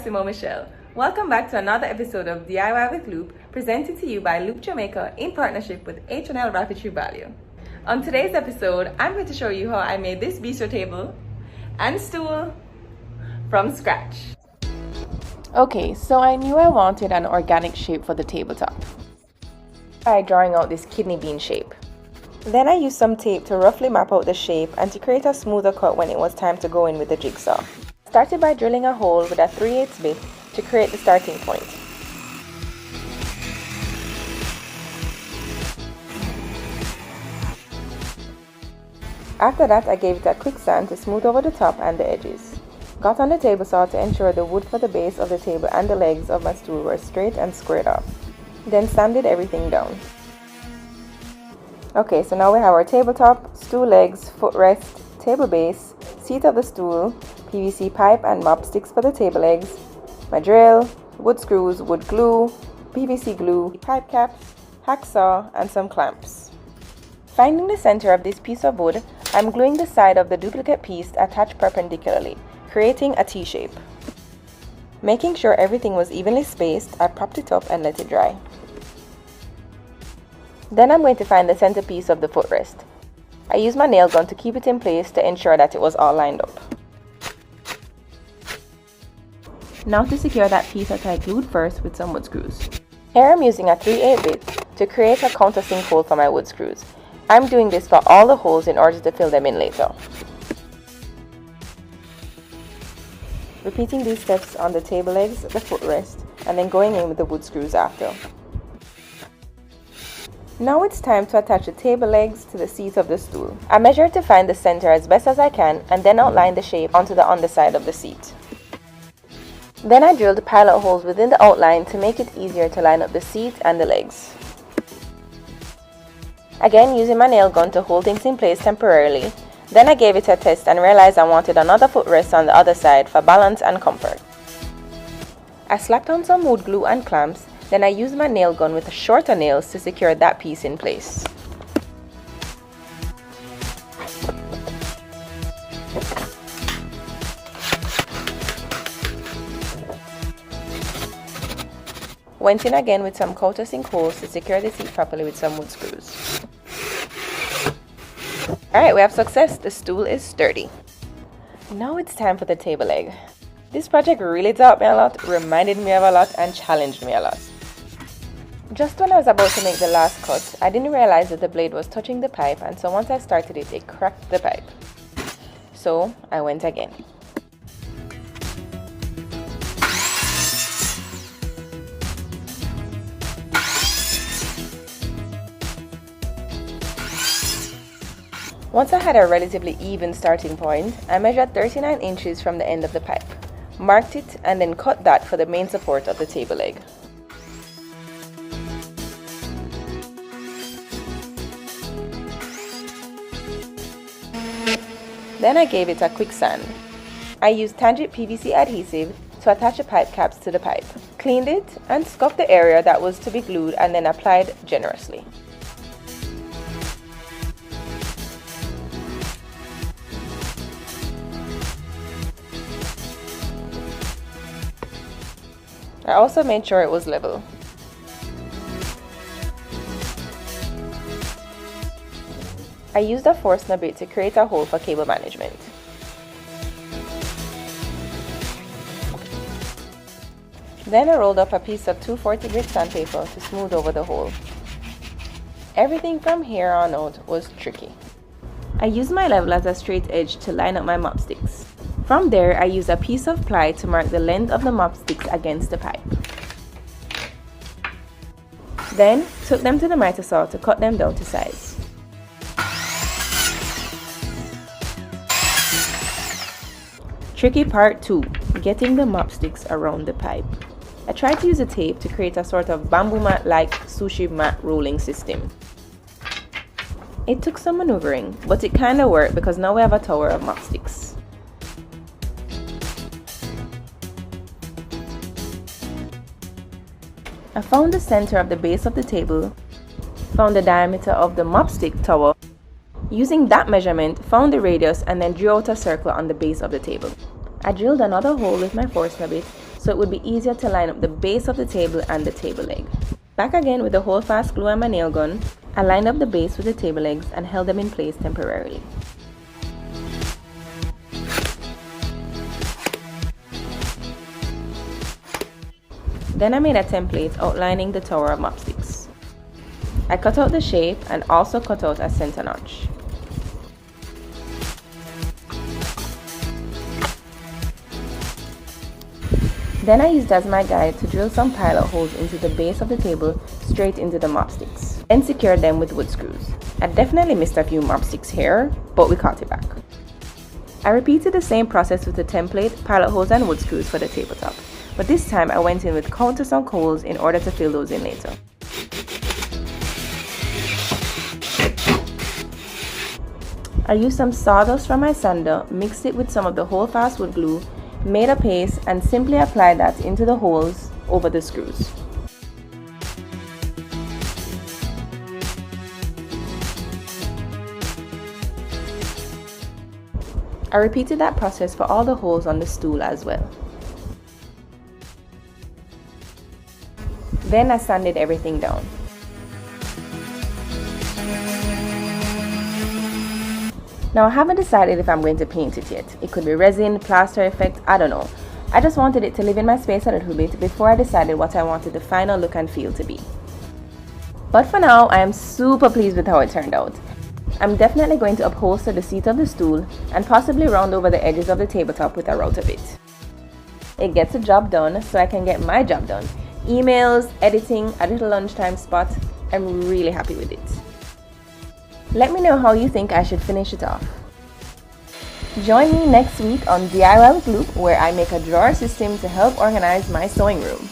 Simone Michelle. Welcome back to another episode of DIY with Loop, presented to you by Loop Jamaica in partnership with H&L Rapid Tree Value. On today's episode, I'm going to show you how I made this bistro table and stool from scratch. Okay, so I knew I wanted an organic shape for the tabletop by drawing out this kidney bean shape. Then I used some tape to roughly map out the shape and to create a smoother cut when it was time to go in with the jigsaw. Started by drilling a hole with a 3/8 bit to create the starting point. After that, I gave it a quick sand to smooth over the top and the edges. Got on the table saw to ensure the wood for the base of the table and the legs of my stool were straight and squared off. Then sanded everything down. Okay, so now we have our tabletop, stool legs, footrest, table base, seat of the stool, PVC pipe and mop sticks for the table legs, my drill, wood screws, wood glue, PVC glue, pipe cap, hacksaw and some clamps. Finding the center of this piece of wood, I'm gluing the side of the duplicate piece attached perpendicularly, creating a T shape. Making sure everything was evenly spaced, I propped it up and let it dry. Then I'm going to find the centerpiece of the footrest. I used my nail gun to keep it in place to ensure that it was all lined up. Now to secure that piece that I glued first with some wood screws. Here I'm using a 3/8 bit to create a countersink hole for my wood screws. I'm doing this for all the holes in order to fill them in later. Repeating these steps on the table legs, the footrest, and then going in with the wood screws after. Now it's time to attach the table legs to the seat of the stool. I measured to find the center as best as I can and then outline the shape onto the underside of the seat. Then I drilled pilot holes within the outline to make it easier to line up the seat and the legs. Again, using my nail gun to hold things in place temporarily. Then I gave it a test and realized I wanted another footrest on the other side for balance and comfort. I slapped on some wood glue and clamps. Then I used my nail gun with shorter nails to secure that piece in place. Went in again with some countersink holes to secure the seat properly with some wood screws. Alright, we have success. The stool is sturdy. Now it's time for the table leg. This project really taught me a lot, reminded me of a lot, and challenged me a lot. Just when I was about to make the last cut, I didn't realize that the blade was touching the pipe, and so once I started it, it cracked the pipe. So I went again. Once I had a relatively even starting point, I measured 39 inches from the end of the pipe, marked it, and then cut that for the main support of the table leg. Then I gave it a quick sand. I used Tangent PVC adhesive to attach the pipe caps to the pipe, cleaned it, and scuffed the area that was to be glued and then applied generously. I also made sure it was level. I used a Forstner bit to create a hole for cable management. Then I rolled up a piece of 240 grit sandpaper to smooth over the hole. Everything from here on out was tricky. I used my level as a straight edge to line up my mop sticks. From there, I used a piece of ply to mark the length of the mop sticks against the pipe. Then, took them to the miter saw to cut them down to size. Tricky part 2, getting the mop sticks around the pipe. I tried to use a tape to create a sort of bamboo mat-like sushi mat rolling system. It took some maneuvering, but it kinda worked because now we have a tower of mop sticks. I found the center of the base of the table, found the diameter of the mop stick tower. Using that measurement, found the radius and then drew out a circle on the base of the table. I drilled another hole with my Forstner bit so it would be easier to line up the base of the table and the table leg. Back again with the hold-fast glue and my nail gun, I lined up the base with the table legs and held them in place temporarily. Then I made a template outlining the tower of mopsticks. I cut out the shape and also cut out a center notch. Then I used as my guide to drill some pilot holes into the base of the table straight into the mopsticks and secured them with wood screws. I definitely missed a few mopsticks here, but we caught it back. I repeated the same process with the template, pilot holes and wood screws for the tabletop, but this time I went in with countersunk holes in order to fill those in later. I used some sawdust from my sander, mixed it with some of the hold-fast wood glue, made a paste and simply applied that into the holes over the screws. I repeated that process for all the holes on the stool as well. Then I sanded everything down. Now I haven't decided if I'm going to paint it yet. It could be resin, plaster effect, I don't know. I just wanted it to live in my space a little bit before I decided what I wanted the final look and feel to be. But for now, I am super pleased with how it turned out. I'm definitely going to upholster the seat of the stool and possibly round over the edges of the tabletop with a router bit. It gets the job done so I can get my job done. Emails, editing, a little lunchtime spot. I'm really happy with it. Let me know how you think I should finish it off. Join me next week on DIY with Loop, where I make a drawer system to help organize my sewing room.